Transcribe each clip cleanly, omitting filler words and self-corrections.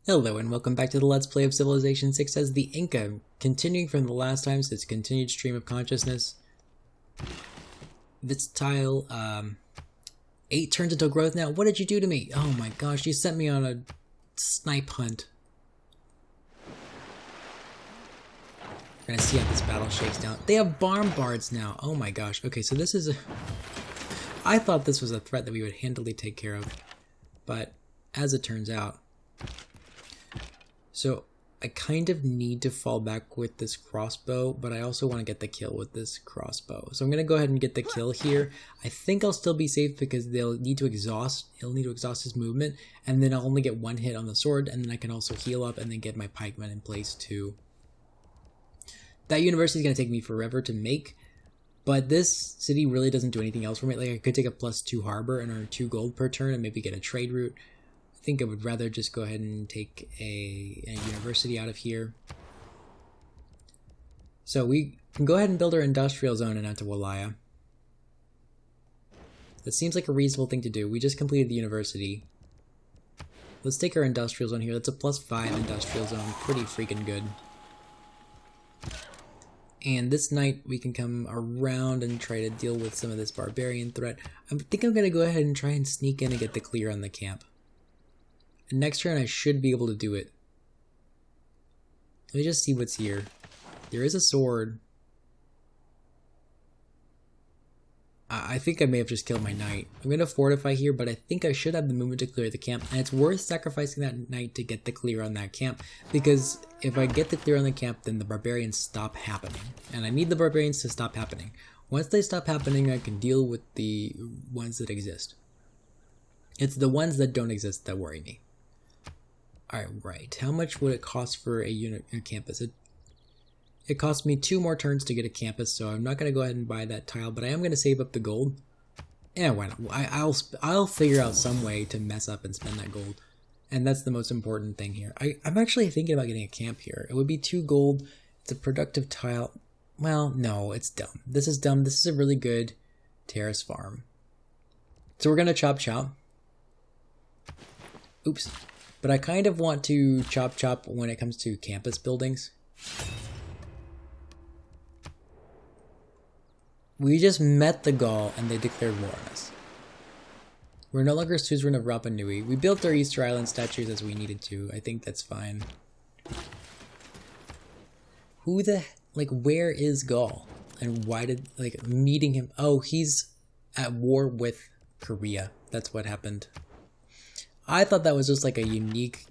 Hello and welcome back to the Let's Play of Civilization 6 as the Inca, continuing from the last time, so it's continued stream of consciousness. This tile, 8 turns into growth now. What did you do to me? Oh my gosh, you sent me on a snipe hunt. We're gonna see how this battle shakes down. They have bards now. Oh my gosh. Okay, so this is a... I thought this was a threat that we would handily take care of, but as it turns out... So I kind of need to fall back with this crossbow, but I also want to get the kill with this crossbow. So I'm going to go ahead and get the kill here. I think I'll still be safe because he'll need to exhaust his movement, and then I'll only get one hit on the sword, and then I can also heal up and then get my pikemen in place too. That university is going to take me forever to make, but this city really doesn't do anything else for me. Like, I could take a +2 harbor and earn 2 gold per turn and maybe get a trade route. I think I would rather just go ahead and take a university out of here. So we can go ahead and build our industrial zone in Antawalaya. That seems like a reasonable thing to do. We just completed the university. Let's take our industrial zone here. That's a +5 industrial zone. Pretty freaking good. And this night we can come around and try to deal with some of this barbarian threat. I think I'm going to go ahead and try and sneak in and get the clear on the camp. And next turn I should be able to do it. Let me just see what's here. There is a sword. I think I may have just killed my knight. I'm going to fortify here, but I think I should have the movement to clear the camp. And it's worth sacrificing that knight to get the clear on that camp. Because if I get the clear on the camp, then the barbarians stop happening. And I need the barbarians to stop happening. Once they stop happening, I can deal with the ones that exist. It's the ones that don't exist that worry me. Alright, how much would it cost for a campus? It cost me 2 more turns to get a campus, so I'm not going to go ahead and buy that tile, but I am going to save up the gold. Yeah, why not? I'll figure out some way to mess up and spend that gold. And that's the most important thing here. I'm actually thinking about getting a camp here. It would be 2 gold. It's a productive tile. Well, no, it's dumb. This is dumb. This is a really good terrace farm. So we're going to chop. Oops. But I kind of want to chop when it comes to campus buildings. We just met the Gaul and they declared war on us. We're no longer suzerain of Rapa Nui. We built our Easter Island statues as we needed to. I think that's fine. Where is Gaul? And why did, meeting him? Oh, he's at war with Korea. That's what happened. I thought that was just a unique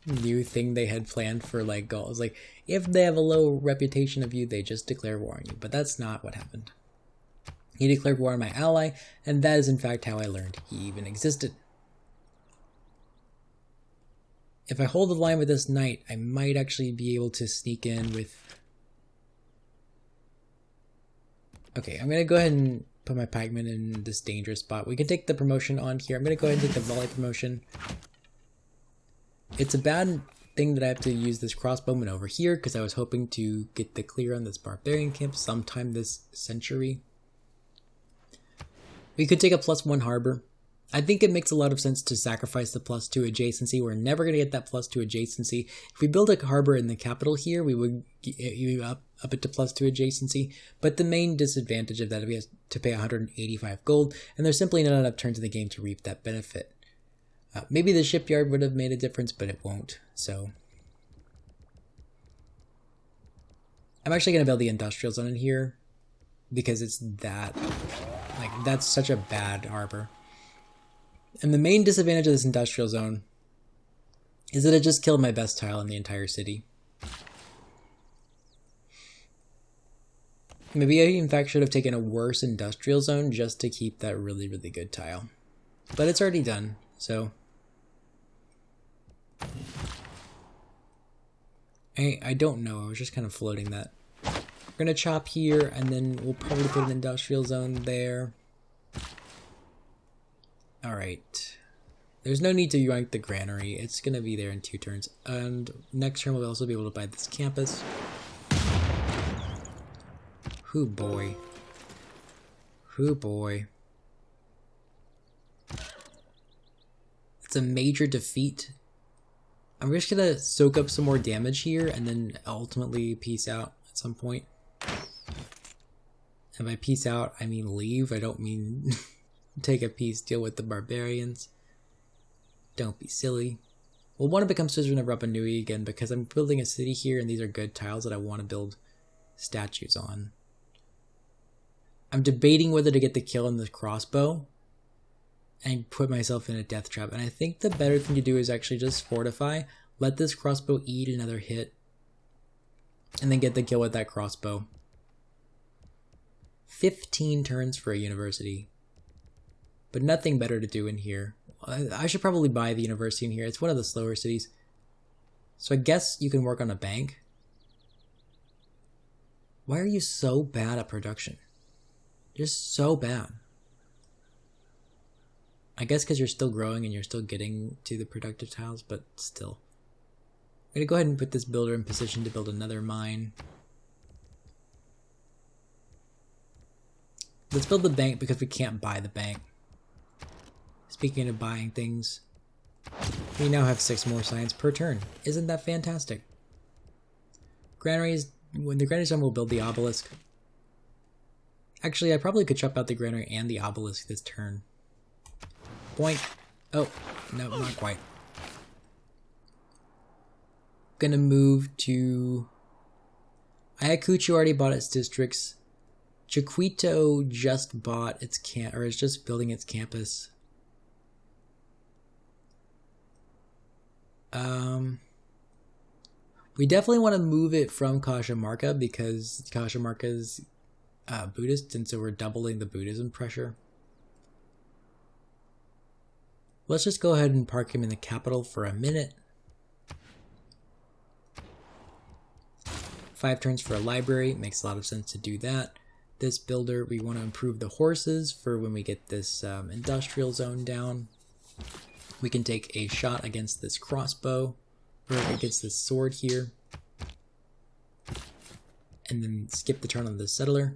new thing they had planned for Gauls. If they have a low reputation of you, they just declare war on you. But that's not what happened. He declared war on my ally, and that is in fact how I learned he even existed. If I hold the line with this knight, I might actually be able to sneak in with... Okay, I'm going to go ahead and put my pikemen in this dangerous spot. We can take the promotion on here. I'm going to go ahead and take the volley promotion. It's a bad thing that I have to use this crossbowman over here because I was hoping to get the clear on this barbarian camp sometime this century. We could take a +1 harbor. I think it makes a lot of sense to sacrifice the +2 adjacency. We're never going to get that +2 adjacency. If we build a harbor in the capital here, we would up it to +2 adjacency. But the main disadvantage of that is we have to pay 185 gold, and there's simply not enough turns in the game to reap that benefit. Maybe the shipyard would have made a difference, but it won't. So I'm actually going to build the industrial zone in here because it's that, that's such a bad harbor. And the main disadvantage of this industrial zone is that it just killed my best tile in the entire city. Maybe I in fact should have taken a worse industrial zone just to keep that really, really good tile. But it's already done, so... I don't know, I was just kind of floating that. We're going to chop here, and then we'll probably put an industrial zone there. Alright. There's no need to yank the granary. It's going to be there in 2 turns. And next turn we'll also be able to buy this campus. Hoo boy. Hoo boy. It's a major defeat. I'm just gonna soak up some more damage here and then ultimately peace out at some point. And by peace out, I mean leave. I don't mean take a peace deal with the barbarians. Don't be silly. We'll want to become citizen of Rapa Nui again because I'm building a city here and these are good tiles that I want to build statues on. I'm debating whether to get the kill on the crossbow and put myself in a death trap. And I think the better thing to do is actually just fortify, let this crossbow eat another hit, and then get the kill with that crossbow. 15 turns for a university. But nothing better to do in here. I should probably buy the university in here. It's one of the slower cities. So I guess you can work on a bank. Why are you so bad at production? Just so bad. I guess because you're still growing and you're still getting to the productive tiles, but still. I'm going to go ahead and put this builder in position to build another mine. Let's build the bank because we can't buy the bank. Speaking of buying things, we now have 6 more science per turn. Isn't that fantastic? Granaries, when the granary's done, we'll build the obelisk. Actually, I probably could chop out the granary and the obelisk this turn. Boink. Oh, no, not quite. Gonna move to... Ayacucho already bought its districts. Chiquito just bought its or is just building its campus. We definitely want to move it from Cajamarca because Cajamarca is Buddhist, and so we're doubling the Buddhism pressure. Let's just go ahead and park him in the capital for a minute. 5 turns for a library. Makes a lot of sense to do that. This builder, we want to improve the horses for when we get this industrial zone down. We can take a shot against this crossbow, or against this sword here. And then skip the turn on the settler.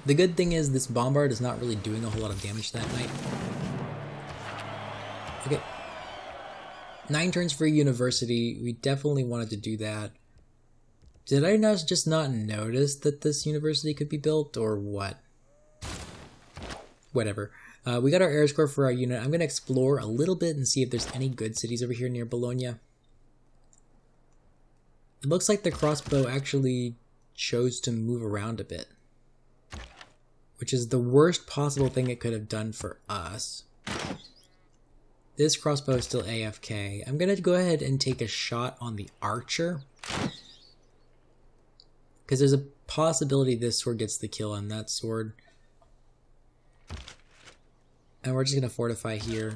The good thing is this bombard is not really doing a whole lot of damage that night. Okay. 9 turns for a university. We definitely wanted to do that. Did I just not notice that this university could be built, or what? Whatever. We got our air score for our unit. I'm going to explore a little bit and see if there's any good cities over here near Bologna. It looks like the crossbow actually chose to move around a bit, which is the worst possible thing it could have done for us. This crossbow is still AFK. I'm going to go ahead and take a shot on the archer, because there's a possibility this sword gets the kill on that sword. And we're just going to fortify here.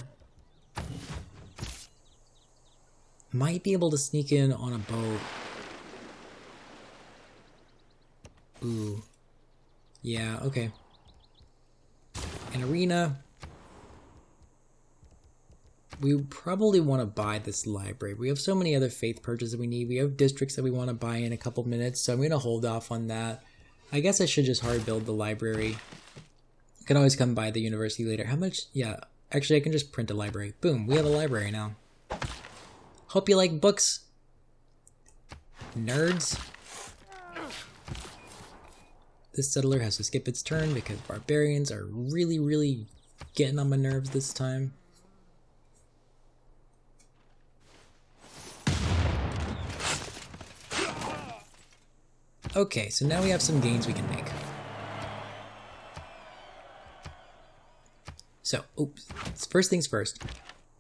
Might be able to sneak in on a boat. Ooh. Yeah, okay. An arena. We probably want to buy this library. We have so many other faith purchases that we need. We have districts that we want to buy in a couple minutes, so I'm going to hold off on that. I guess I should just hard build the library. I can always come by the university later. How much? Yeah, actually I can just print a library. Boom, we have a library now. Hope you like books, nerds. This settler has to skip its turn because barbarians are really getting on my nerves this time. Okay, so now we have some gains we can make. So, oops. First things first.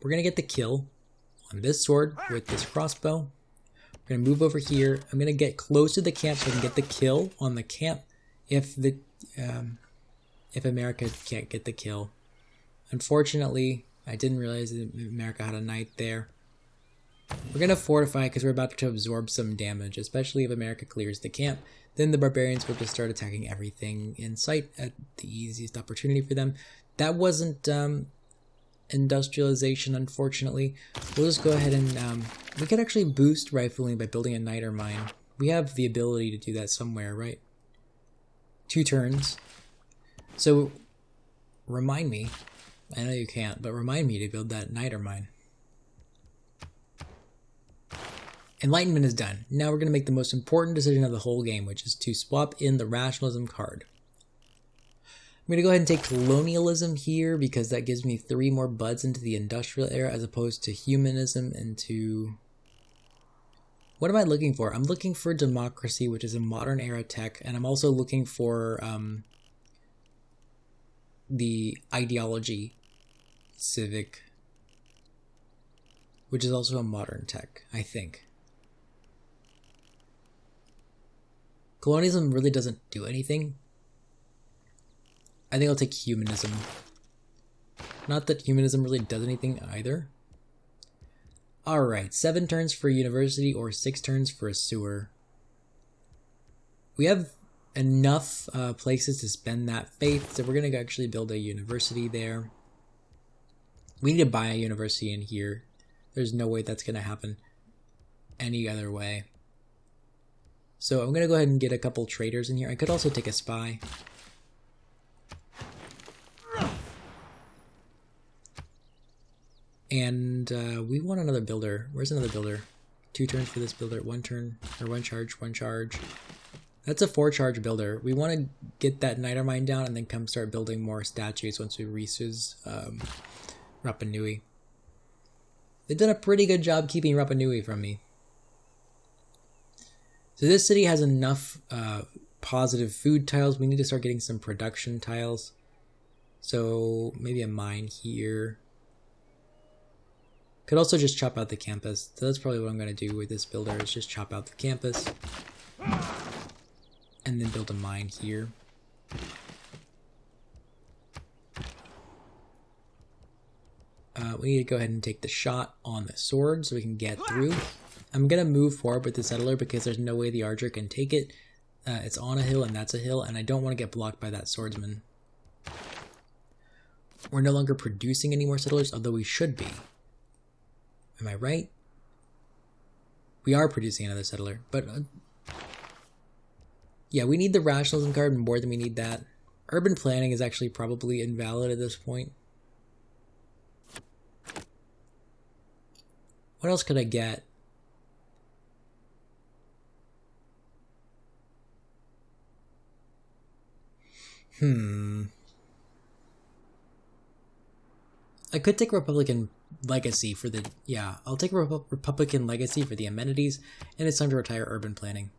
We're going to get the kill on this sword with this crossbow. We're going to move over here. I'm going to get close to the camp so I can get the kill on the camp if America can't get the kill. Unfortunately, I didn't realize that America had a knight there. We're going to fortify because we're about to absorb some damage, especially if America clears the camp. Then the barbarians will just start attacking everything in sight at the easiest opportunity for them. That wasn't industrialization, unfortunately. We'll just go ahead and... we could actually boost rifling by building a niter mine. We have the ability to do that somewhere, right? 2 turns. So remind me. I know you can't, but remind me to build that niter mine. Enlightenment is done. Now we're going to make the most important decision of the whole game, which is to swap in the rationalism card. I'm going to go ahead and take colonialism here because that gives me 3 more buds into the industrial era as opposed to humanism into... What am I looking for? I'm looking for democracy, which is a modern era tech, and I'm also looking for the ideology civic, which is also a modern tech, I think. Colonialism really doesn't do anything. I think I'll take humanism. Not that humanism really does anything either. Alright, 7 turns for a university or 6 turns for a sewer. We have enough places to spend that faith, so we're going to actually build a university there. We need to buy a university in here. There's no way that's going to happen any other way. So I'm going to go ahead and get a couple traders in here. I could also take a spy. And we want another builder. Where's another builder? 2 turns for this builder. 1 turn, or 1 charge, 1 charge. That's a 4 charge builder. We want to get that niter mine down and then come start building more statues once we resource Rapa Nui. They've done a pretty good job keeping Rapa Nui from me. So this city has enough positive food tiles. We need to start getting some production tiles. So maybe a mine here. Could also just chop out the campus. So that's probably what I'm going to do with this builder, is just chop out the campus. And then build a mine here. We need to go ahead and take the shot on the sword so we can get through. I'm going to move forward with the settler because there's no way the archer can take it. It's on a hill and that's a hill, and I don't want to get blocked by that swordsman. We're no longer producing any more settlers, although we should be. Am I right? We are producing another settler, but... yeah, we need the rationalism card more than we need that. Urban planning is actually probably invalid at this point. What else could I get? I could take Republican Legacy for the... yeah, I'll take Republican Legacy for the amenities, and it's time to retire urban planning.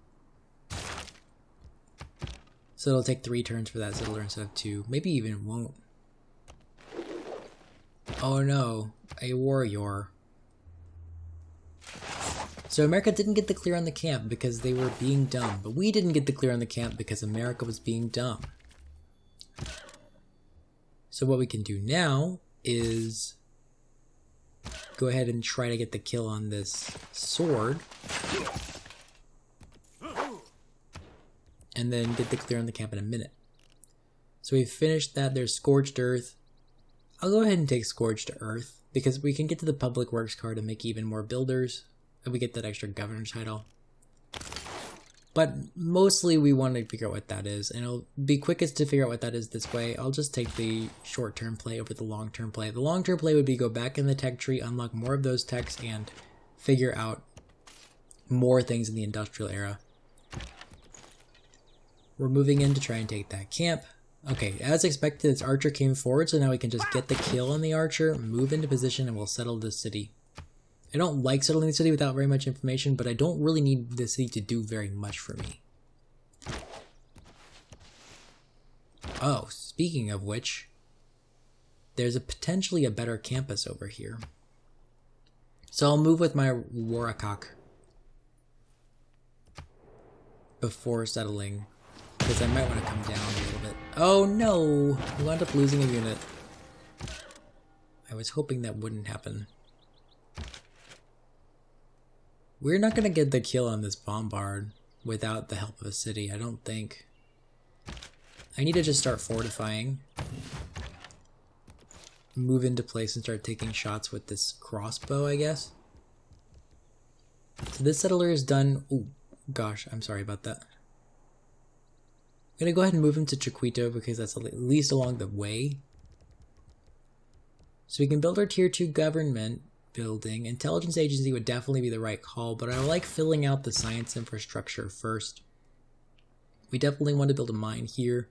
So it'll take 3 turns for that settler instead of 2. Maybe even it won't. Oh no, a warrior. So America didn't get the clear on the camp because they were being dumb, but we didn't get the clear on the camp because America was being dumb. So what we can do now is go ahead and try to get the kill on this sword. And then get the clear on the camp in a minute. So we've finished that. There's Scorched Earth. I'll go ahead and take Scorched Earth because we can get to the Public Works card and make even more builders. And we get that extra governor title. But mostly we want to figure out what that is. And it'll be quickest to figure out what that is this way. I'll just take the short-term play over the long-term play. The long-term play would be go back in the tech tree, unlock more of those techs, and figure out more things in the industrial era. We're moving in to try and take that camp. Okay, as expected, this archer came forward, so now we can just get the kill on the archer, move into position, and we'll settle this city. I don't like settling the city without very much information, but I don't really need the city to do very much for me. Oh, speaking of which, there's potentially a better campus over here. So I'll move with my Warakak before settling, because I might want to come down a little bit. Oh no! We wound up losing a unit. I was hoping that wouldn't happen. We're not going to get the kill on this bombard without the help of a city, I don't think. I need to just start fortifying. Move into place and start taking shots with this crossbow, I guess. So this settler is done. Oh, gosh, I'm sorry about that. I'm going to go ahead and move him to Chiquito because that's at least along the way. So we can build our tier 2 government building. Intelligence agency would definitely be the right call, but I like filling out the science infrastructure first. We definitely want to build a mine here.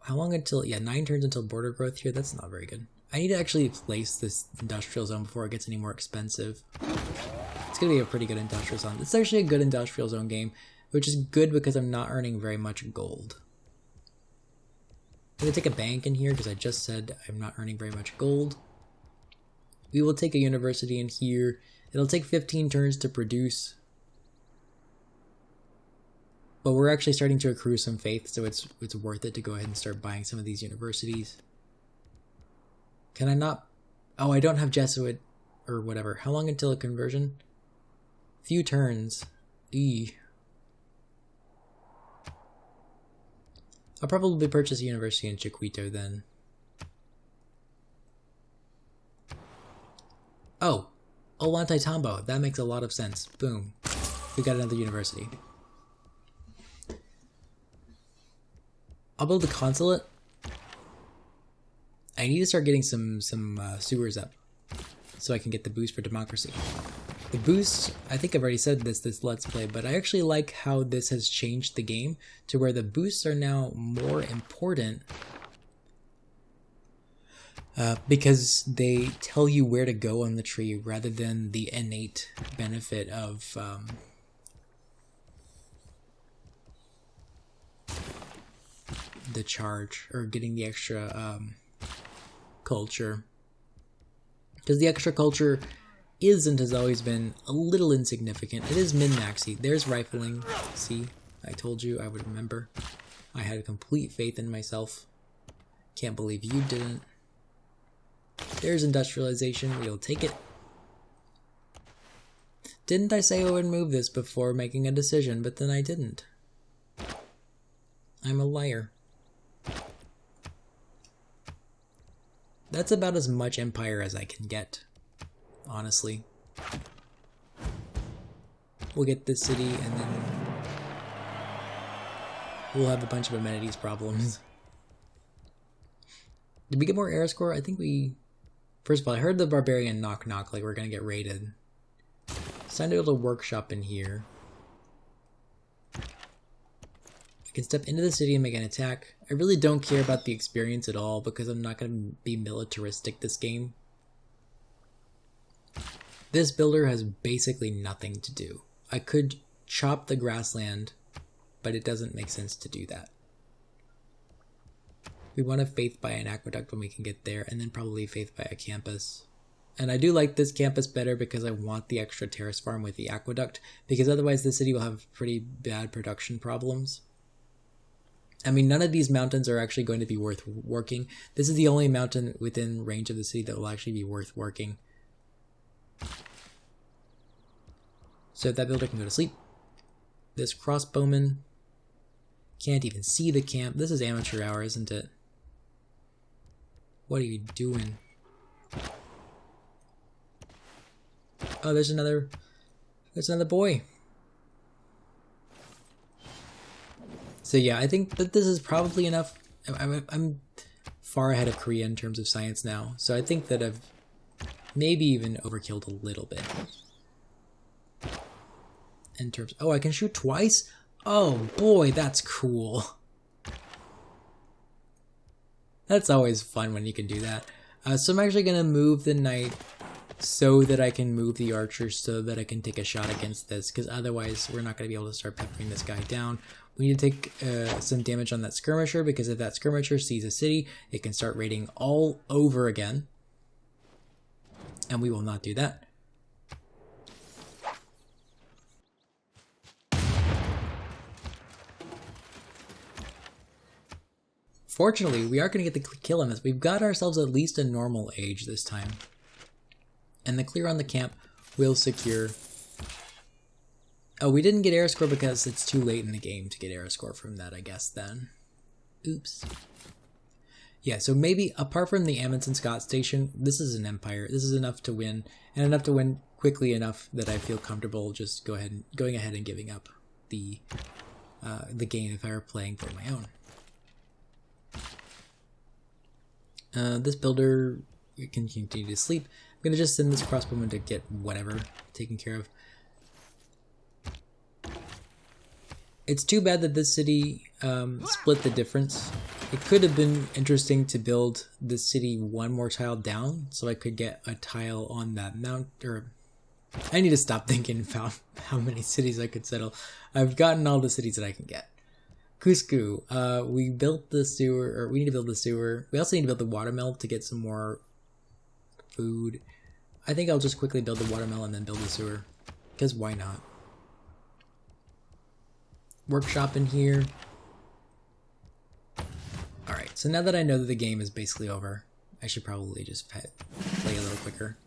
How long until, yeah, 9 turns until border growth here. That's not very good. I need to actually place this industrial zone before it gets any more expensive. It's going to be a pretty good industrial zone. It's actually a good industrial zone game, which is good because I'm not earning very much gold. I'm going to take a bank in here because I just said I'm not earning very much gold. We will take a university in here. It'll take 15 turns to produce. But we're actually starting to accrue some faith, so it's worth it to go ahead and start buying some of these universities. Can I not? Oh, I don't have Jesuit or whatever. How long until a conversion? Few turns. Eee. I'll probably purchase a university in Chiquito then. Oh, Ollantaytambo. That makes a lot of sense. Boom. We got another university. I'll build a consulate. I need to start getting some sewers up so I can get the boost for democracy. The boost, I think I've already said this Let's Play, but I actually like how this has changed the game to where the boosts are now more important because they tell you where to go on the tree rather than the innate benefit of the charge or getting the extra culture. Because the extra culture has always been a little insignificant. It is min-maxy. There's rifling. See, I told you I would remember. I had complete faith in myself. Can't believe you didn't. There's industrialization. We'll take it. Didn't I say I would move this before making a decision, but then I didn't? I'm a liar. That's about as much empire as I can get, honestly. We'll get this city and then we'll have a bunch of amenities problems. Did we get more air score? I think we... First of all, I heard the barbarian knock knock like we're gonna get raided. It's time to build a workshop in here. I can step into the city and make an attack. I really don't care about the experience at all because I'm not going to be militaristic this game. This builder has basically nothing to do. I could chop the grassland, but it doesn't make sense to do that. We want a faith by an aqueduct when we can get there, and then probably faith by a campus. And I do like this campus better because I want the extra terrace farm with the aqueduct, because otherwise the city will have pretty bad production problems. I mean, none of these mountains are actually going to be worth working. This is the only mountain within range of the city that will actually be worth working. So that builder can go to sleep. This crossbowman can't even see the camp. This is amateur hour, isn't it? What are you doing? Oh, there's another boy. So yeah, I think that this is probably enough. I'm far ahead of Korea in terms of science now, so I think that I've maybe even overkilled a little bit. In terms, oh, I can shoot twice? Oh boy, that's cool. That's always fun when you can do that. So I'm actually gonna move the knight so that I can move the archers so that I can take a shot against this, because otherwise we're not gonna be able to start peppering this guy down. We need to take some damage on that skirmisher, because if that skirmisher sees a city, it can start raiding all over again. And we will not do that. Fortunately, we are going to get the kill on this. We've got ourselves at least a normal age this time. And the clear on the camp will secure... Oh, we didn't get air score because it's too late in the game to get air score from that, I guess, then. Oops. Yeah, so maybe, apart from the Amundsen Scott station, this is an empire. This is enough to win, and enough to win quickly enough that I feel comfortable just going ahead and giving up the game if I were playing for my own. This builder can continue to sleep. I'm gonna just send this crossbowman to get whatever taken care of. It's too bad that this city split the difference. It could have been interesting to build the city one more tile down so I could get a tile on that mount. Or I need to stop thinking about how many cities I could settle. I've gotten all the cities that I can get. Cusco, we built the sewer, or we need to build the sewer. We also need to build the watermill to get some more food. I think I'll just quickly build the watermill and then build the sewer, because why not? Workshop in here. Alright, so now that I know that the game is basically over, I should probably just play a little quicker.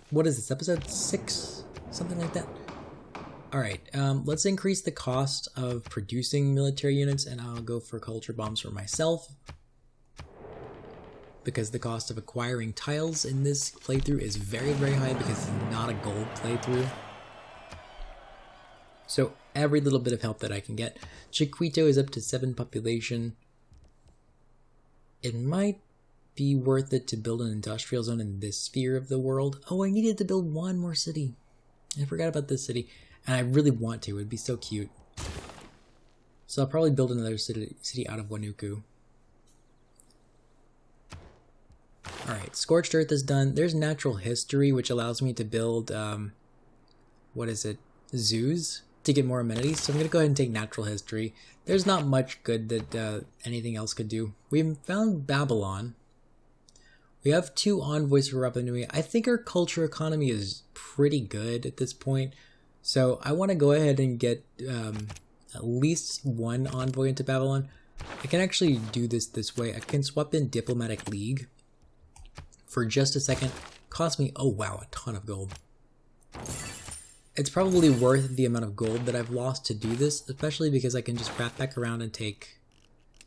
What is this, episode 6? Something like that? Alright, let's increase the cost of producing military units, and I'll go for culture bombs for myself. Because the cost of acquiring tiles in this playthrough is very, very high because it's not a gold playthrough. So every little bit of help that I can get. Chiquito is up to 7 population. It might be worth it to build an industrial zone in this sphere of the world. Oh, I needed to build one more city. I forgot about this city. And I really want to. It'd be so cute. So I'll probably build another city out of Wanuku. Alright, Scorched Earth is done. There's Natural History, which allows me to build, what is it, zoos to get more amenities. So I'm going to go ahead and take Natural History. There's not much good that anything else could do. We found Babylon. We have 2 envoys for Rapa Nui. I think our culture economy is pretty good at this point. So I want to go ahead and get at least 1 envoy into Babylon. I can actually do this way. I can swap in Diplomatic League. For just a second, cost me, oh wow, a ton of gold. It's probably worth the amount of gold that I've lost to do this, especially because I can just wrap back around and take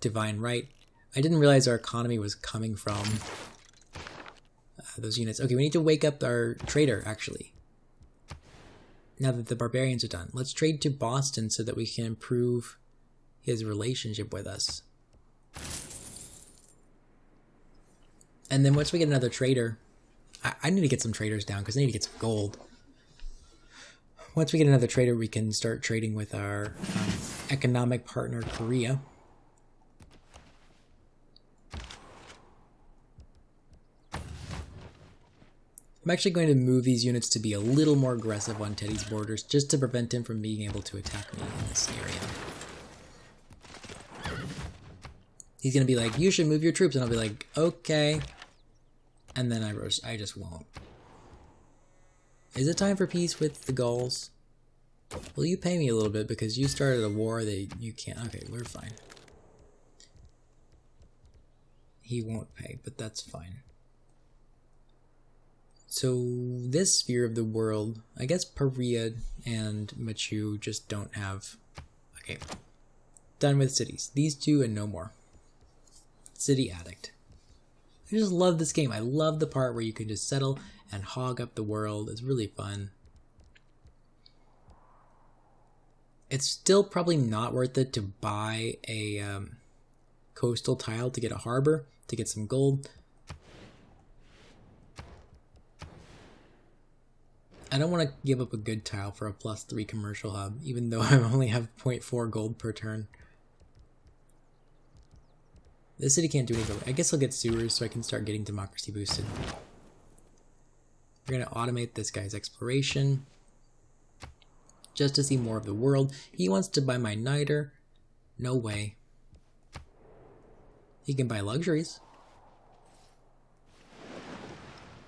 Divine Right. I didn't realize our economy was coming from those units. Okay, we need to wake up our trader, actually. Now that the barbarians are done. Let's trade to Boston so that we can improve his relationship with us. And then once we get another trader, I need to get some traders down because I need to get some gold. Once we get another trader, we can start trading with our economic partner, Korea. I'm actually going to move these units to be a little more aggressive on Teddy's borders, just to prevent him from being able to attack me in this area. He's going to be like, you should move your troops, and I'll be like, okay. And then I just won't. Is it time for peace with the Gauls? Will you pay me a little bit because you started a war that you can't... Okay, we're fine. He won't pay, but that's fine. So this sphere of the world, I guess Paria and Machu just don't have... Okay, done with cities. These 2 and no more. City Addict. I just love this game. I love the part where you can just settle and hog up the world. It's really fun. It's still probably not worth it to buy a coastal tile to get a harbor, to get some gold. I don't want to give up a good tile for a +3 commercial hub, even though I only have 0.4 gold per turn. This city can't do anything. I guess I'll get sewers so I can start getting democracy boosted. We're going to automate this guy's exploration. Just to see more of the world. He wants to buy my niter. No way. He can buy luxuries.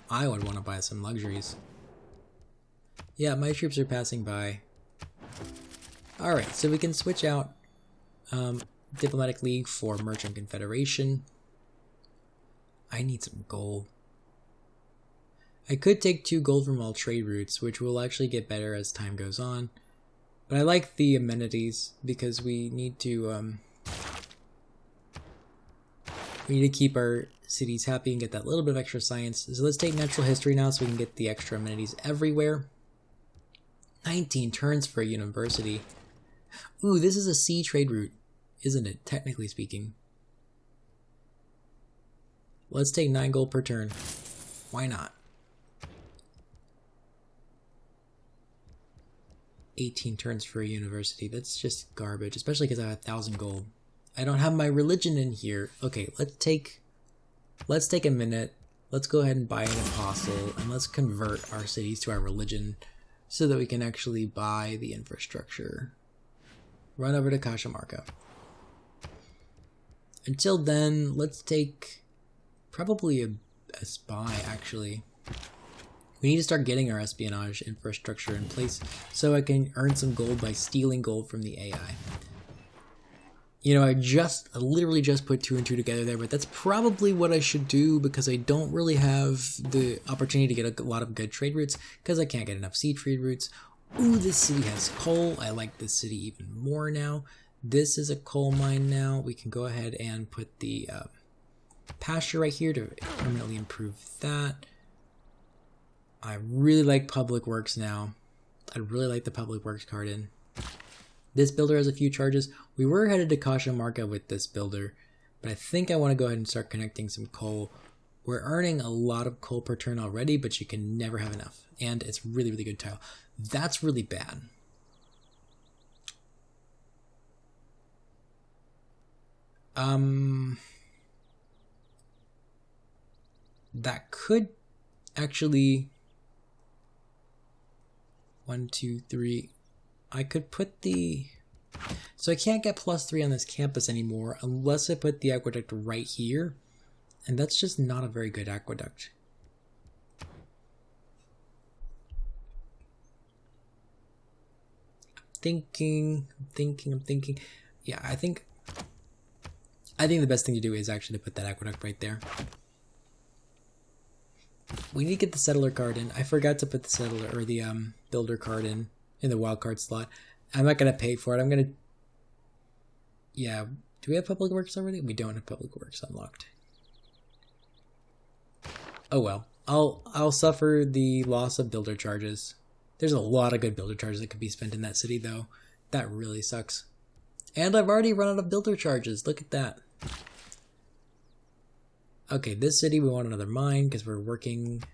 I would want to buy some luxuries. Yeah, my troops are passing by. Alright, so we can switch out Diplomatic League for Merchant Confederation. I need some gold. I could take 2 gold from all trade routes, which will actually get better as time goes on. But I like the amenities because we need to keep our cities happy and get that little bit of extra science. So let's take Natural History now so we can get the extra amenities everywhere. 19 turns for a university. Ooh, this is a sea trade route. isn't it? Technically speaking. Let's take 9 gold per turn. Why not? 18 turns for a university. That's just garbage, especially because I have 1,000 gold. I don't have my religion in here. Okay, let's take a minute. Let's go ahead and buy an apostle, and let's convert our cities to our religion so that we can actually buy the infrastructure. Run over to Cajamarca. Until then, let's take probably a spy, actually. We need to start getting our espionage infrastructure in place so I can earn some gold by stealing gold from the AI. You know, I literally just put 2 and 2 together there, but that's probably what I should do because I don't really have the opportunity to get a lot of good trade routes because I can't get enough sea trade routes. Ooh, this city has coal. I like this city even more now. This is a coal mine now. We can go ahead and put the pasture right here to permanently improve that. I really like public works now. I really like the public works card in. This builder has a few charges. We were headed to Cajamarca with this builder, but I think I want to go ahead and start connecting some coal. We're earning a lot of coal per turn already, but you can never have enough. And it's really, really good tile. That's really bad. That could actually... 1, 2, 3... I could put the... So I can't get +3 on this campus anymore unless I put the aqueduct right here. And that's just not a very good aqueduct. I'm thinking. Yeah, I think the best thing to do is actually to put that aqueduct right there. We need to get the settler card in. I forgot to put the settler or the builder card in the wildcard slot. I'm not going to pay for it. I'm going to... Yeah. Do we have public works already? We don't have public works unlocked. Oh well. I'll suffer the loss of builder charges. There's a lot of good builder charges that could be spent in that city though. That really sucks. And I've already run out of builder charges. Look at that. Okay, this city we want another mine because we're working...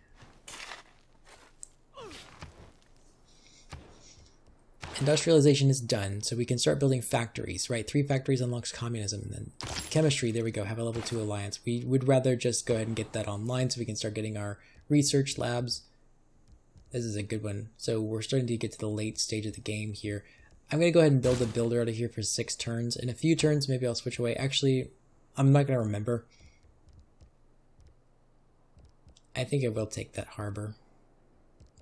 Industrialization is done, so we can start building factories, right? 3 factories unlocks communism, and then chemistry, there we go, have a level 2 alliance. We would rather just go ahead and get that online so we can start getting our research labs. This is a good one. So we're starting to get to the late stage of the game here. I'm going to go ahead and build a builder out of here for 6 turns. In a few turns, maybe I'll switch away. Actually, I'm not going to remember. I think I will take that harbor.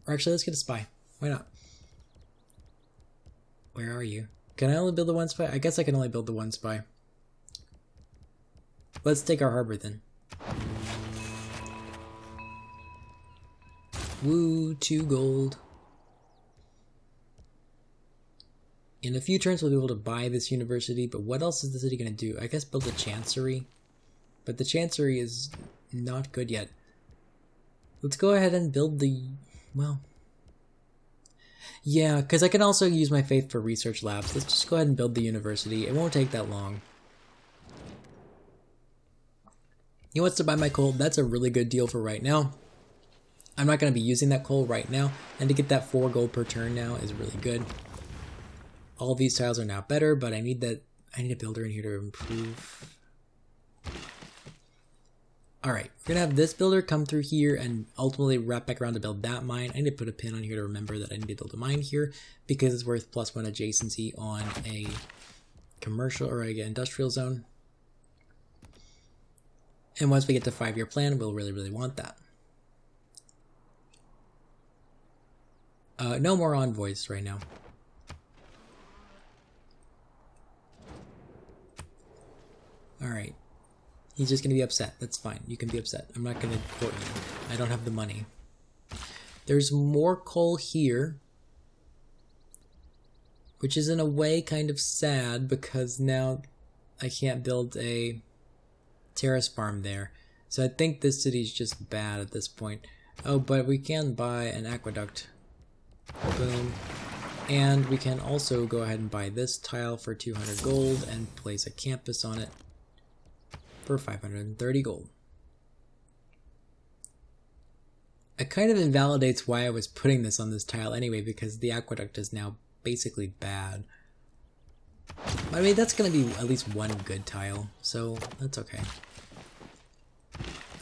Or actually, let's get a spy. Why not? Where are you? Can I only build the 1 spy? I guess I can only build the 1 spy. Let's take our harbor then. Woo, 2 gold. In a few turns we'll be able to buy this university, but what else is the city going to do? I guess build a chancery. But the chancery is not good yet. Let's go ahead and build the... well... yeah, because I can also use my faith for research labs. Let's just go ahead and build the university. It won't take that long. He wants to buy my coal. That's a really good deal for right now. I'm not going to be using that coal right now. And to get that 4 gold per turn now is really good. All these tiles are now better, but I need a builder in here to improve. Alright, we're going to have this builder come through here and ultimately wrap back around to build that mine. I need to put a pin on here to remember that I need to build a mine here because it's worth +1 adjacency on a commercial or a industrial zone. And once we get to 5-year plan, we'll really, really want that. No more envoys right now. Alright. He's just going to be upset. That's fine. You can be upset. I'm not going to court you. I don't have the money. There's more coal here. Which is in a way kind of sad because now I can't build a terrace farm there. So I think this city's just bad at this point. Oh, but we can buy an aqueduct. Boom. And we can also go ahead and buy this tile for 200 gold and place a campus on it for 530 gold. It kind of invalidates why I was putting this on this tile anyway, because the aqueduct is now basically bad. I mean, that's going to be at least one good tile, so that's okay.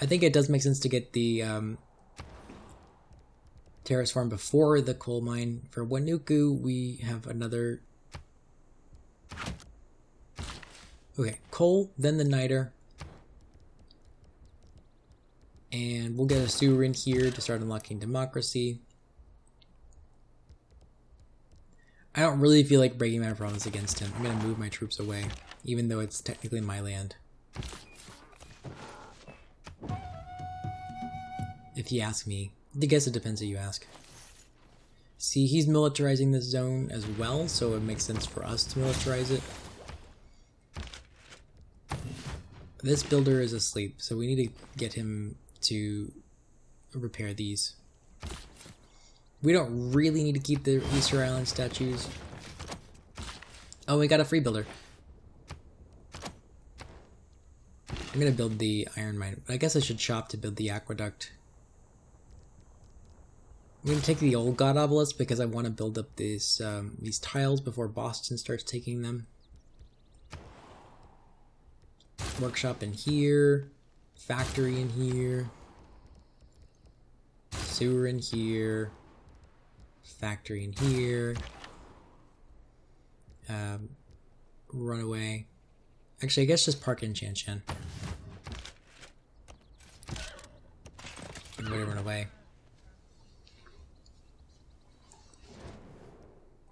I think it does make sense to get the terrace farm before the coal mine. For Wanuku, we have another... Okay, coal, then the niter. And we'll get a sewer in here to start unlocking democracy. I don't really feel like breaking my promise against him. I'm going to move my troops away, even though it's technically my land. If you ask me. I guess it depends who you ask. See, he's militarizing this zone as well, so it makes sense for us to militarize it. This builder is asleep, so we need to get him to repair these. We don't really need to keep the Easter Island statues. Oh, we got a free builder. I'm gonna build the iron mine. I guess I should shop to build the aqueduct. I'm gonna take the old god obelisk because I want to build up these tiles before Boston starts taking them. Workshop in here. Factory in here. Sewer in here. Factory in here. Runaway. Actually, I guess just park in Shanshan. Everybody run away.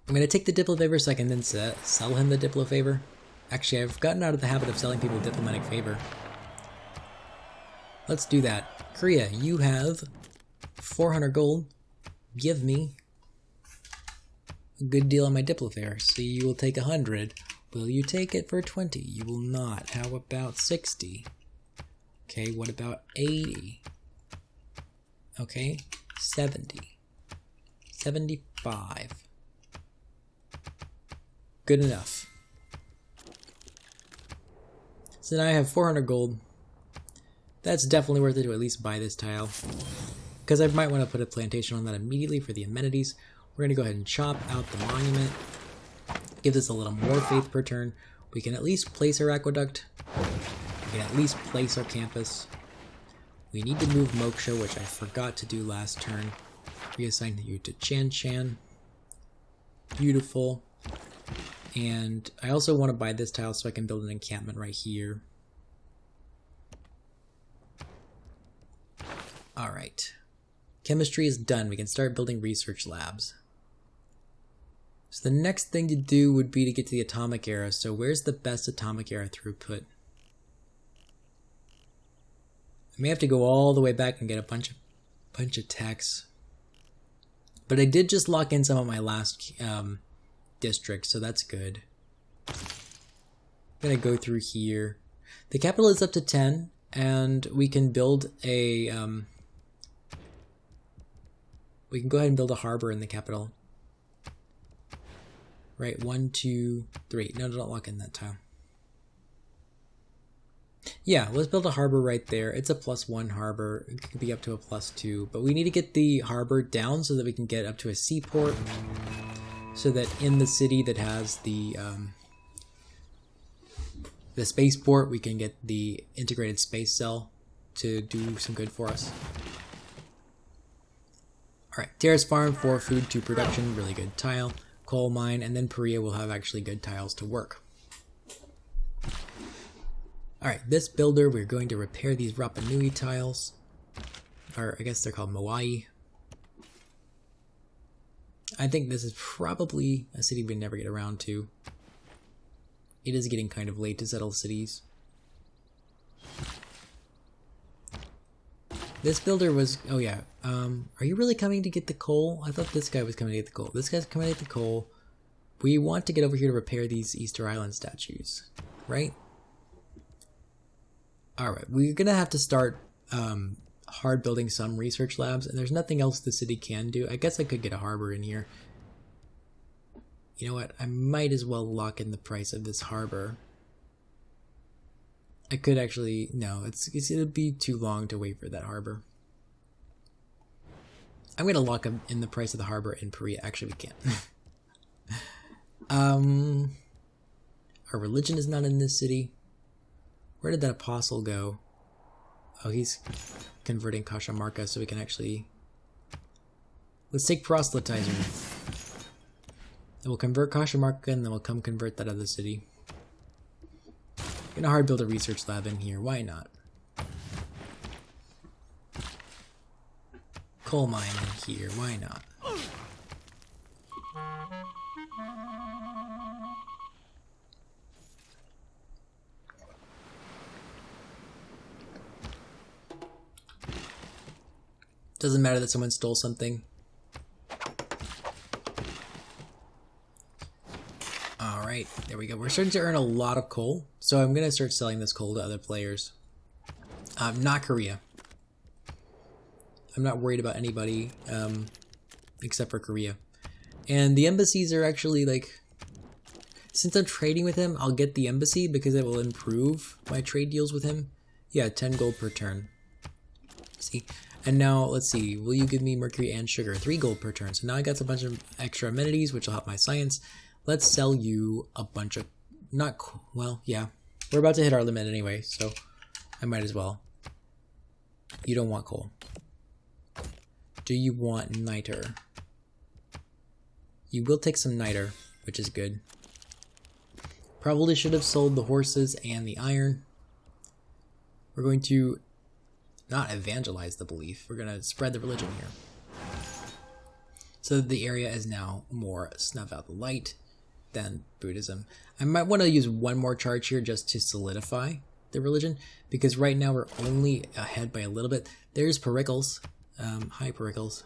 I'm going to take the Diplo favor so I can then sell him the Diplo favor. Actually, I've gotten out of the habit of selling people diplomatic favor. Let's do that. Korea, you have 400 gold. Give me a good deal on my Diplo favor. So you will take 100. Will you take it for 20? You will not. How about 60? Okay, what about 80? Okay, 70. 75. Good enough. So now I have 400 gold. That's definitely worth it to at least buy this tile. Because I might want to put a plantation on that immediately for the amenities. We're going to go ahead and chop out the monument. Give this a little more faith per turn. We can at least place our aqueduct. We can at least place our campus. We need to move Moksha, which I forgot to do last turn. Reassign you to Shanshan. Beautiful. And I also want to buy this tile so I can build an encampment right here. Alright. Chemistry is done. We can start building research labs. So the next thing to do would be to get to the atomic era. So where's the best atomic era throughput? I may have to go all the way back and get a bunch of techs. But I did just lock in some of my last districts, so that's good. I'm gonna go through here. The capital is up to 10, and we can build a we can go ahead and build a harbor in the capital. Right, 1, 2, 3. No, don't lock in that tile. Yeah, let's build a harbor right there. It's a +1 harbor. It could be up to a +2, but we need to get the harbor down so that we can get up to a seaport. So that in the city that has the spaceport, we can get the integrated space cell to do some good for us. Alright, terrace farm for food to production, really good tile. Coal mine, and then Perea will have actually good tiles to work. Alright, this builder, we're going to repair these Rapa Nui tiles. Or I guess they're called Moai. I think this is probably a city we never get around to. It is getting kind of late to settle cities. This builder was... Oh yeah. Are you really coming to get the coal? I thought this guy was coming to get the coal. This guy's coming to get the coal. We want to get over here to repair these Easter Island statues. Right? Alright. We're going to have to start hard building some research labs. And there's nothing else the city can do. I guess I could get a harbor in here. You know what? I might as well lock in the price of this harbor. I could actually... No, it'll be too long to wait for that harbor. I'm going to lock in the price of the harbor in Perea. Actually, we can't. Our religion is not in this city. Where did that apostle go? Oh, he's converting Cajamarca, so we can actually... Let's take proselytizer. Then we'll convert Cajamarca, and then we'll come convert that other city. Gonna hard build a research lab in here. Why not? Coal mine in here. Why not? Doesn't matter that someone stole something. Alright, there we go. We're starting to earn a lot of coal, so I'm going to start selling this coal to other players. Not Korea. I'm not worried about anybody except for Korea. And the embassies are actually like... Since I'm trading with him, I'll get the embassy because it will improve my trade deals with him. Yeah, 10 gold per turn. See? And now, let's see, will you give me mercury and sugar? 3 gold per turn. So now I got a bunch of extra amenities, which will help my science. Let's sell you a bunch of... Well, yeah. We're about to hit our limit anyway, so I might as well. You don't want coal. Do you want niter? You will take some niter, which is good. Probably should have sold the horses and the iron. We're going to... not evangelize the belief. We're going to spread the religion here. So the area is now more snuff out the light than Buddhism. I might want to use one more charge here just to solidify the religion, because right now we're only ahead by a little bit. There's Pericles. Hi, Pericles.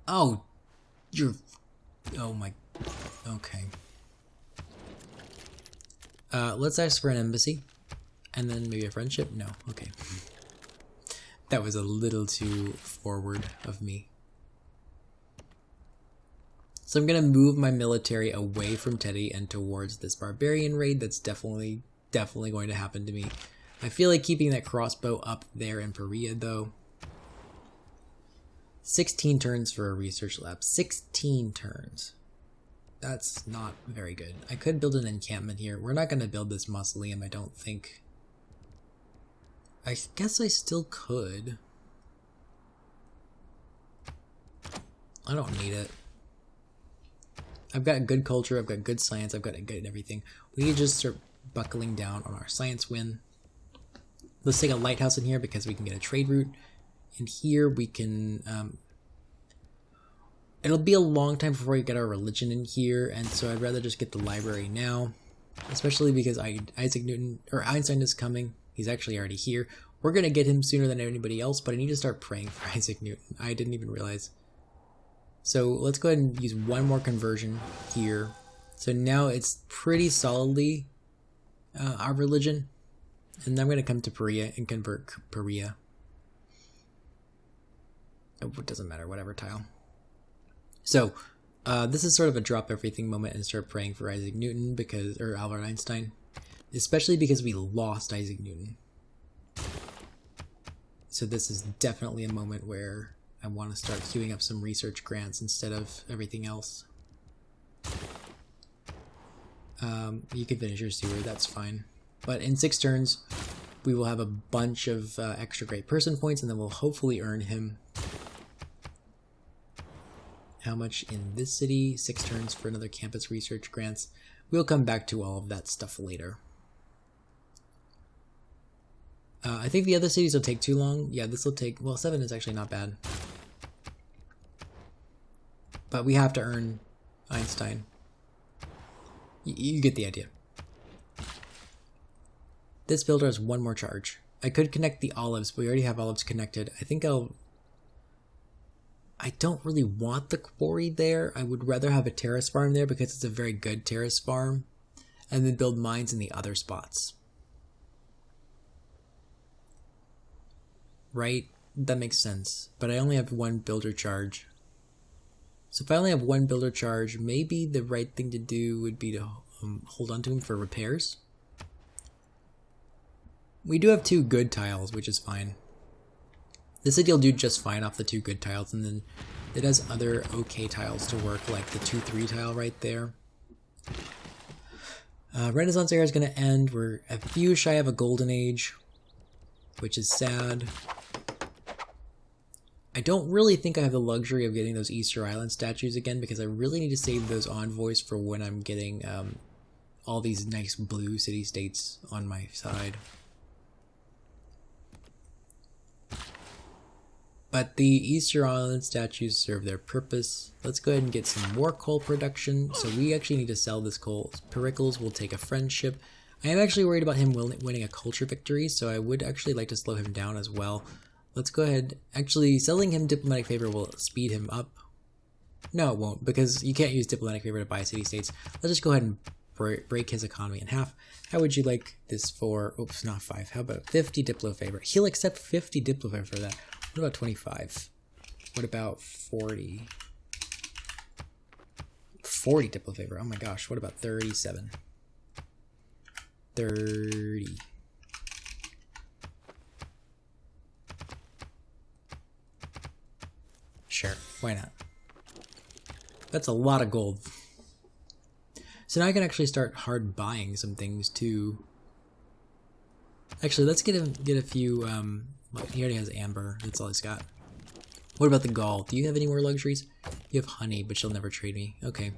Oh, you're... Oh my... Okay. Let's ask for an embassy. And then maybe a friendship? No. Okay. That was a little too forward of me. So I'm going to move my military away from Teddy and towards this barbarian raid that's definitely going to happen to me. I feel like keeping that crossbow up there in Perea, though. 16 turns for a research lab. 16 turns. That's not very good. I could build an encampment here. We're not going to build this mausoleum, I don't think. I guess I still could. I don't need it. I've got good culture, I've got good science, I've got good everything. We need to just start buckling down on our science win. Let's take a lighthouse in here because we can get a trade route. And here we can... it'll be a long time before we get our religion in here, and so I'd rather just get the library now. Especially because Einstein is coming. He's actually already here. We're going to get him sooner than anybody else, but I need to start praying for Isaac Newton. I didn't even realize. So let's go ahead and use one more conversion here. So now it's pretty solidly our religion. And I'm going to come to Perea and convert Perea. Oh, it doesn't matter, whatever tile. So this is sort of a drop everything moment and start praying for Isaac Newton or Albert Einstein. Especially because we lost Isaac Newton. So this is definitely a moment where I want to start queuing up some research grants instead of everything else. You can finish your sewer, that's fine. But in 6 turns, we will have a bunch of extra great person points, and then we'll hopefully earn him. How much in this city? 6 turns for another campus research grants. We'll come back to all of that stuff later. I think the other cities will take too long. Yeah, this will take... Well, 7 is actually not bad. But we have to earn Einstein. You get the idea. This builder has one more charge. I could connect the olives, but we already have olives connected. I think I don't really want the quarry there. I would rather have a terrace farm there because it's a very good terrace farm. And then build mines in the other spots. Right? That makes sense. But I only have one builder charge. So if I only have one builder charge, maybe the right thing to do would be to hold on to him for repairs. We do have 2 good tiles, which is fine. This city will do just fine off the 2 good tiles, and then it has other okay tiles to work, like the 2-3 tile right there. Renaissance era is going to end. We're a few shy of a golden age, which is sad. I don't really think I have the luxury of getting those Easter Island statues again, because I really need to save those envoys for when I'm getting all these nice blue city-states on my side. But the Easter Island statues serve their purpose. Let's go ahead and get some more coal production. So we actually need to sell this coal. Pericles will take a friendship. I am actually worried about him winning a culture victory, so I would actually like to slow him down as well. Let's go ahead. Actually, selling him diplomatic favor will speed him up. No, it won't, because you can't use diplomatic favor to buy city-states. Let's just go ahead and break his economy in half. How would you like this for... Oops, not 5. How about 50 diplo favor? He'll accept 50 diplo favor for that. What about 25? What about 40? 40 diplo favor. Oh my gosh. What about 37? 30. Sure. Why not? That's a lot of gold. So now I can actually start hard buying some things too. Actually, let's get a few... he already has amber. That's all he's got. What about the Gaul? Do you have any more luxuries? You have honey, but she'll never trade me. Okay.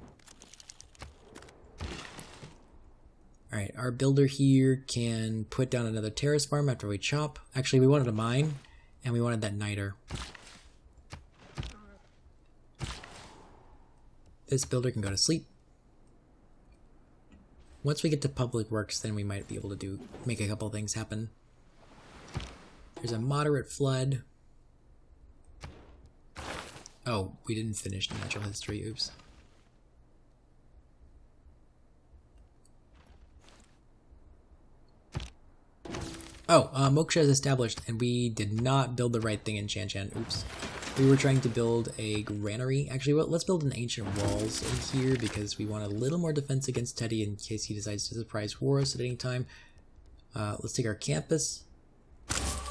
Alright, our builder here can put down another terrace farm after we chop. Actually, we wanted a mine, and we wanted that niter. This builder can go to sleep. Once we get to public works, then we might be able to make a couple things happen. There's a moderate flood. Oh, we didn't finish natural history. Oops. Oh, Moksha is established, and we did not build the right thing in Chan Chan. Oops. We were trying to build a granary. Actually, well, let's build an ancient walls in here because we want a little more defense against Teddy in case he decides to surprise war us at any time. Let's take our campus.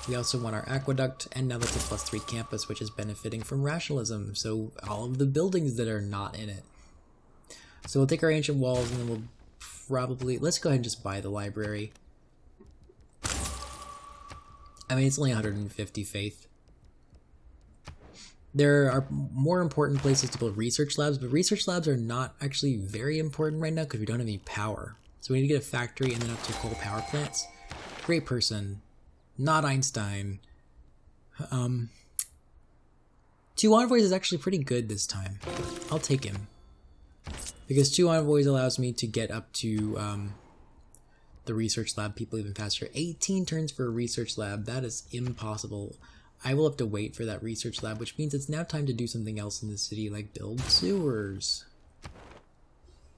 We also want our aqueduct, and now that's a +3 campus, which is benefiting from rationalism. So all of the buildings that are not in it. So we'll take our ancient walls, and then we'll probably... Let's go ahead and just buy the library. I mean, it's only 150 faith. There are more important places to build research labs, but research labs are not actually very important right now because we don't have any power. So we need to get a factory and then up to coal power plants. Great person. Not Einstein. 2 envoys is actually pretty good this time. I'll take him. Because 2 envoys allows me to get up to the research lab people even faster. 18 turns for a research lab. That is impossible. I will have to wait for that research lab, which means it's now time to do something else in the city, like build sewers.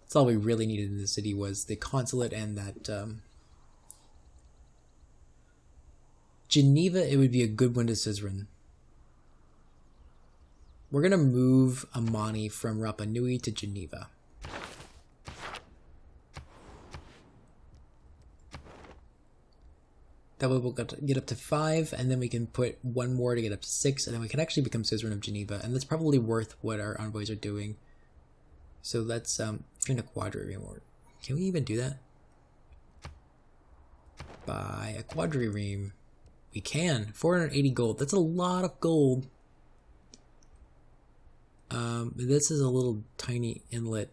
That's all we really needed in the city was the consulate and that... Geneva, it would be a good one to Suzerain. We're going to move Amani from Rapa Nui to Geneva. That way we'll get up to 5, and then we can put 1 more to get up to 6, and then we can actually become Suzerain of Geneva, and that's probably worth what our envoys are doing. So let's turn to quadrireme. Can we even do that? Buy a quadrireme. We can. 480 gold. That's a lot of gold. This is a little tiny inlet.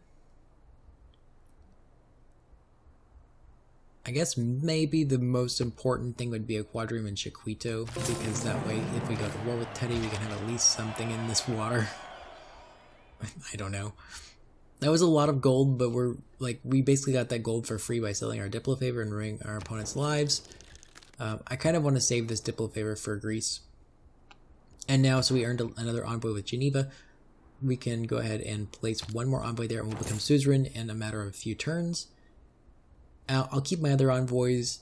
I guess maybe the most important thing would be a quadrireme in Chiquito, because that way if we go to war with Teddy, we can have at least something in this water. I don't know. That was a lot of gold, but we basically got that gold for free by selling our Diplo favor and ruining our opponent's lives. I kind of want to save this Diplo favor for Greece. And now, so we earned another envoy with Geneva. We can go ahead and place 1 more envoy there and we'll become suzerain in a matter of a few turns. I'll keep my other envoys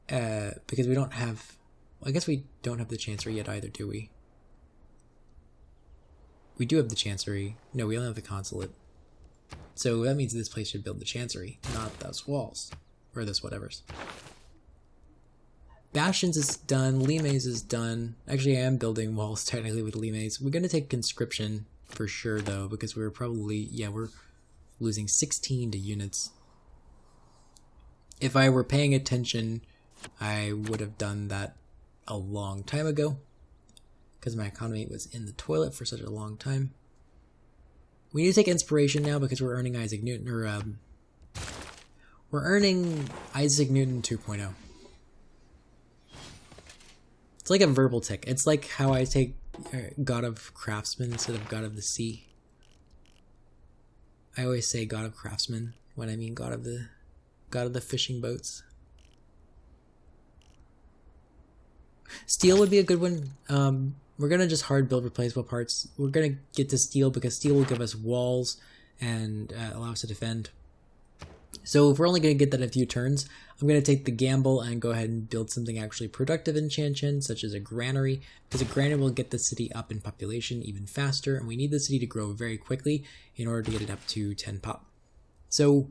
because we don't have... I guess we don't have the Chancellor yet either, do we? We do have the Chancery. No, we only have the Consulate. So that means this place should build the Chancery, not those walls. Or those whatevers. Bastions is done. Limes is done. Actually, I am building walls technically with Limes. We're going to take Conscription for sure, though, because we're probably... Yeah, we're losing 16 to units. If I were paying attention, I would have done that a long time ago. Because my economy was in the toilet for such a long time. We need to take Inspiration now because we're earning Isaac Newton, or we're earning Isaac Newton 2.0. It's like a verbal tick. It's like how I take God of Craftsman instead of God of the Sea. I always say God of Craftsman when I mean God of the fishing boats. Steel would be a good one. We're going to just hard build replaceable parts. We're going to get to steel because steel will give us walls and allow us to defend. So if we're only going to get that in a few turns, I'm going to take the gamble and go ahead and build something actually productive in Chan, such as a granary, because a granary will get the city up in population even faster, and we need the city to grow very quickly in order to get it up to 10 pop. So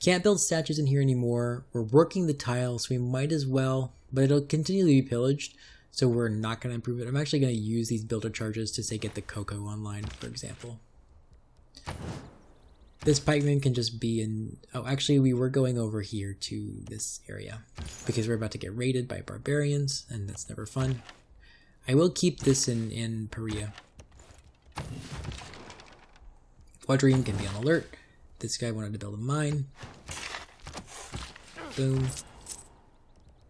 can't build statues in here anymore. We're working the tile, so we might as well, but it'll continue to be pillaged. So we're not going to improve it. I'm actually going to use these builder charges to, say, get the cocoa online, for example. This pikeman can just be in... Oh, actually, we were going over here to this area because we're about to get raided by barbarians, and that's never fun. I will keep this in Perea. Quadrine can be on alert. This guy wanted to build a mine. Boom.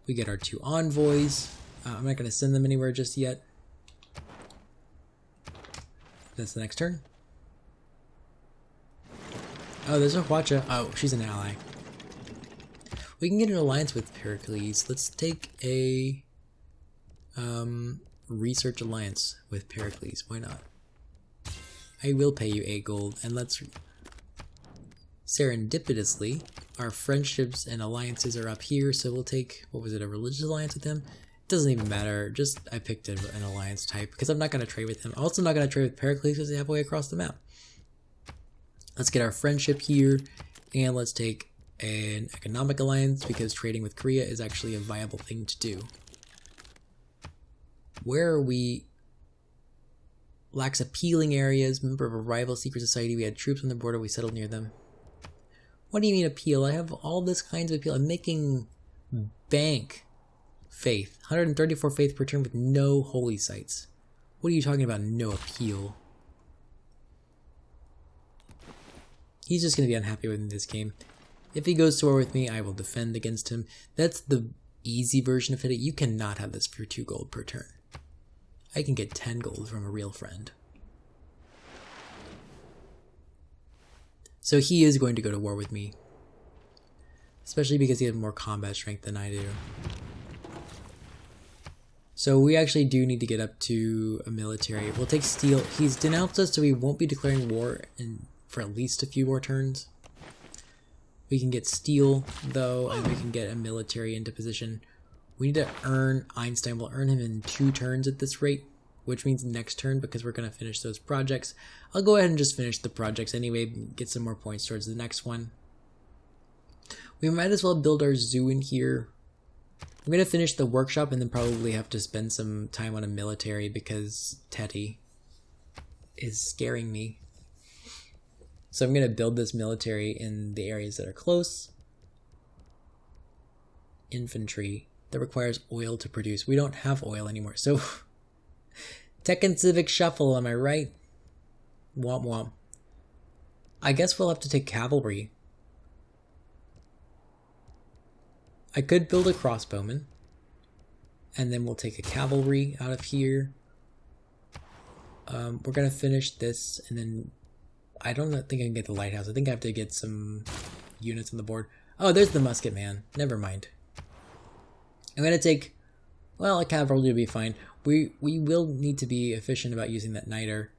We get our 2 envoys. I'm not going to send them anywhere just yet. That's the next turn. Oh, there's a Huacha. Oh, she's an ally. We can get an alliance with Pericles. Let's take a research alliance with Pericles. Why not? I will pay you 8 gold, and let's... Serendipitously, our friendships and alliances are up here, so we'll take... What was it, a religious alliance with them? Doesn't even matter, just I picked an alliance type because I'm not going to trade with him. I'm also not going to trade with Pericles because they're halfway across the map. Let's get our friendship here, and let's take an economic alliance because trading with Korea is actually a viable thing to do. Where are we? Lacks appealing areas, member of a rival secret society, we had troops on the border, we settled near them. What do you mean appeal? I have all this kinds of appeal. I'm making bank. Faith. 134 faith per turn with no holy sites. What are you talking about, no appeal? He's just going to be unhappy with me this game. If he goes to war with me, I will defend against him. That's the easy version of it. You cannot have this for 2 gold per turn. I can get 10 gold from a real friend. So he is going to go to war with me. Especially because he has more combat strength than I do. So we actually do need to get up to a military. We'll take steel. He's denounced us, so we won't be declaring war for at least a few more turns. We can get steel, though, and we can get a military into position. We need to earn Einstein. We'll earn him in 2 turns at this rate, which means next turn because we're going to finish those projects. I'll go ahead and just finish the projects anyway, get some more points towards the next one. We might as well build our zoo in here. I'm going to finish the workshop and then probably have to spend some time on a military because Teddy is scaring me. So I'm going to build this military in the areas that are close. Infantry. That requires oil to produce. We don't have oil anymore. So Tech and Civic Shuffle, am I right? Womp womp. I guess we'll have to take cavalry. I could build a crossbowman, and then we'll take a cavalry out of here. We're going to finish this, and then I don't think I can get the lighthouse. I think I have to get some units on the board. Oh, there's the musket man. Never mind. I'm going to take, well, a cavalry will be fine. We will need to be efficient about using that niter.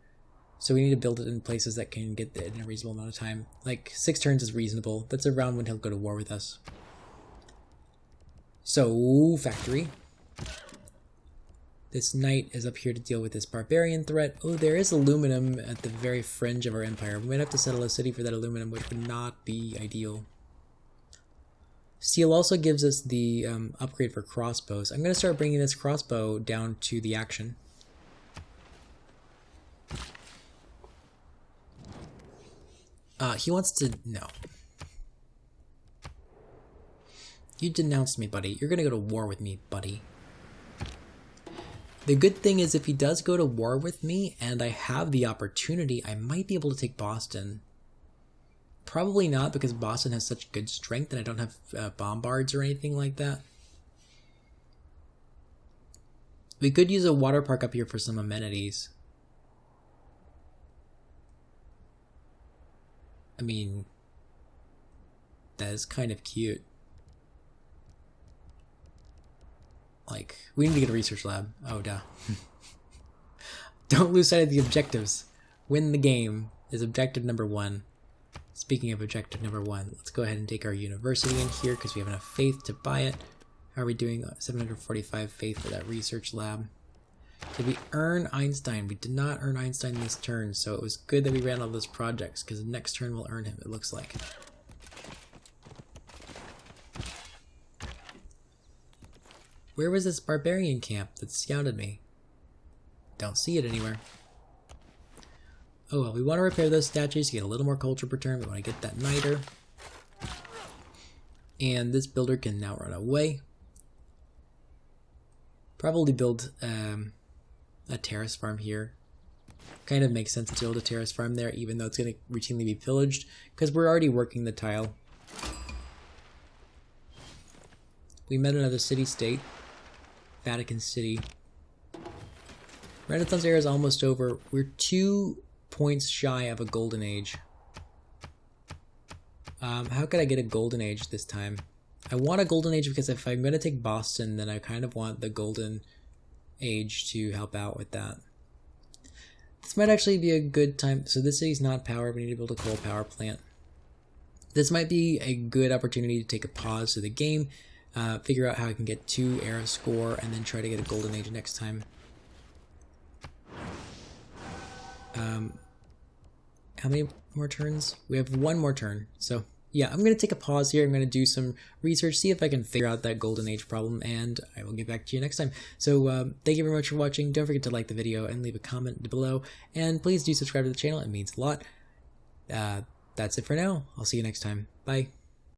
So we need to build it in places that can get it in a reasonable amount of time. Like 6 turns is reasonable. That's around when he'll go to war with us. So, factory. This knight is up here to deal with this barbarian threat. Oh, there is aluminum at the very fringe of our empire. We might have to settle a city for that aluminum, which would not be ideal. Steel also gives us the upgrade for crossbows. I'm going to start bringing this crossbow down to the action. He wants to... No. You denounced me, buddy. You're going to go to war with me, buddy. The good thing is if he does go to war with me and I have the opportunity, I might be able to take Boston. Probably not, because Boston has such good strength and I don't have bombards or anything like that. We could use a water park up here for some amenities. I mean, that is kind of cute. Like, we need to get a research lab. Oh, duh. Don't lose sight of the objectives. Win the game is objective number 1. Speaking of objective number 1, let's go ahead and take our university in here because we have enough faith to buy it. How are we doing? 745 faith for that research lab. Did we earn Einstein? We did not earn Einstein this turn, so it was good that we ran all those projects because the next turn we'll earn him, it looks like. Where was this barbarian camp that scouted me? Don't see it anywhere. Oh well, we want to repair those statues to get a little more culture per turn. We want to get that niter. And this builder can now run away. Probably build a terrace farm here. Kind of makes sense to build a terrace farm there, even though it's going to routinely be pillaged, because we're already working the tile. We met another city-state. Vatican City. Renaissance era is almost over. We're 2 points shy of a golden age. How could I get a golden age this time? I want a golden age because if I'm going to take Boston, then I kind of want the golden age to help out with that. This might actually be a good time. So this city's not powered. We need to build a coal power plant. This might be a good opportunity to take a pause to the game. Figure out how I can get 2 era score and then try to get a golden age next time. How many more turns? We have 1 more turn. So yeah, I'm going to take a pause here. I'm going to do some research, see if I can figure out that golden age problem, and I will get back to you next time. So thank you very much for watching. Don't forget to like the video and leave a comment below. And please do subscribe to the channel. It means a lot. That's it for now. I'll see you next time. Bye.